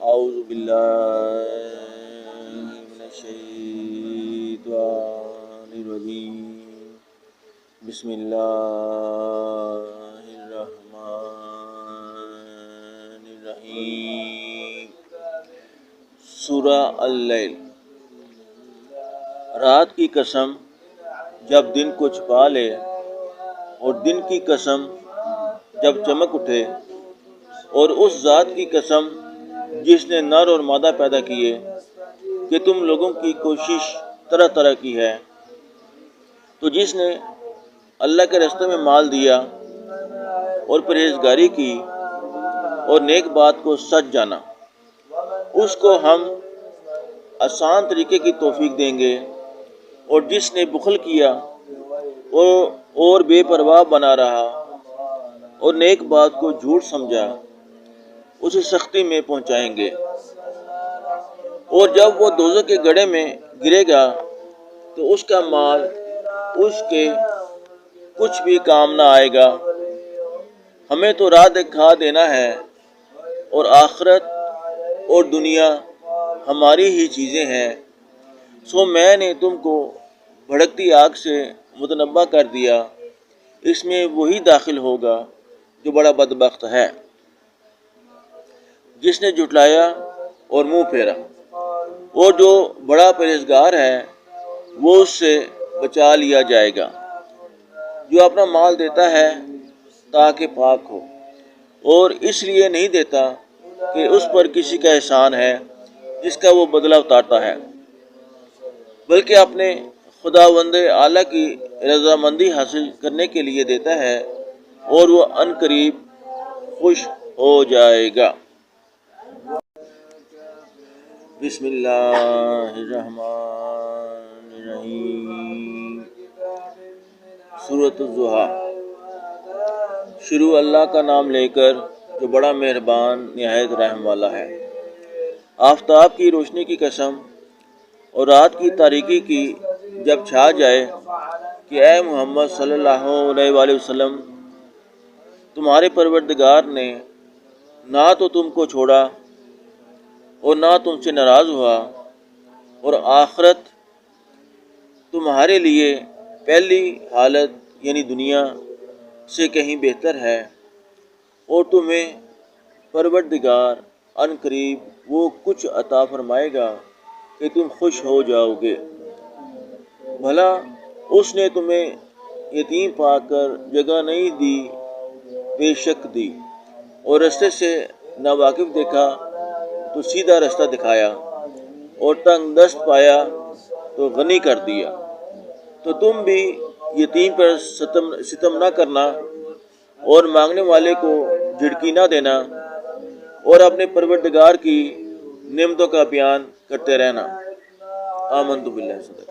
اعوذ باللہ من الشیطان الرجیم بسم اللہ الرحمن الرحیم۔ سورہ اللیل۔ رات کی قسم جب دن کو چھپا لے، اور دن کی قسم جب چمک اٹھے، اور اس ذات کی قسم جس نے نر اور مادہ پیدا کیے کہ تم لوگوں کی کوشش طرح طرح کی ہے، تو جس نے اللہ کے راستے میں مال دیا اور پرہیزگاری کی اور نیک بات کو سچ جانا، اس کو ہم آسان طریقے کی توفیق دیں گے، اور جس نے بخل کیا اور بے پرواہ بنا رہا اور نیک بات کو جھوٹ سمجھا، اسے سختی میں پہنچائیں گے، اور جب وہ دوزخ کے گڑھے میں گرے گا تو اس کا مال اس کے کچھ بھی کام نہ آئے گا۔ ہمیں تو راہ دکھا دینا ہے، اور آخرت اور دنیا ہماری ہی چیزیں ہیں، سو میں نے تم کو بھڑکتی آگ سے متنبع کر دیا، اس میں وہی داخل ہوگا جو بڑا بدبخت ہے، جس نے جھٹلایا اور منہ پھیرا، اور جو بڑا پرہیزگار ہے وہ اس سے بچا لیا جائے گا۔ جو اپنا مال دیتا ہے تاکہ پاک ہو، اور اس لیے نہیں دیتا کہ اس پر کسی کا احسان ہے جس کا وہ بدلہ اتارتا ہے، بلکہ اپنے خداوند اعلیٰ کی رضامندی حاصل کرنے کے لیے دیتا ہے، اور وہ عنقریب خوش ہو جائے گا۔ بسم اللہ الرحمن الرحیم۔ سورۃ الضحیٰ۔ شروع اللہ کا نام لے کر جو بڑا مہربان نہایت رحم والا ہے۔ آفتاب کی روشنی کی قسم اور رات کی تاریکی کی جب چھا جائے کہ اے محمد صلی اللہ علیہ وآلہ وسلم، تمہارے پروردگار نے نہ تو تم کو چھوڑا اور نہ تم سے ناراض ہوا، اور آخرت تمہارے لیے پہلی حالت یعنی دنیا سے کہیں بہتر ہے، اور تمہیں پروردگار عنقریب وہ کچھ عطا فرمائے گا کہ تم خوش ہو جاؤ گے۔ بھلا اس نے تمہیں یتیم پا کر جگہ نہیں دی، بے شک دی، اور رستے سے ناواقف دیکھا تو سیدھا رستہ دکھایا، اور تنگ دست پایا تو غنی کر دیا۔ تو تم بھی یتیم پر ستم نہ کرنا، اور مانگنے والے کو جھٹکی نہ دینا، اور اپنے پروردگار کی نعمتوں کا بیان کرتے رہنا۔ آمنت باللہ صدق۔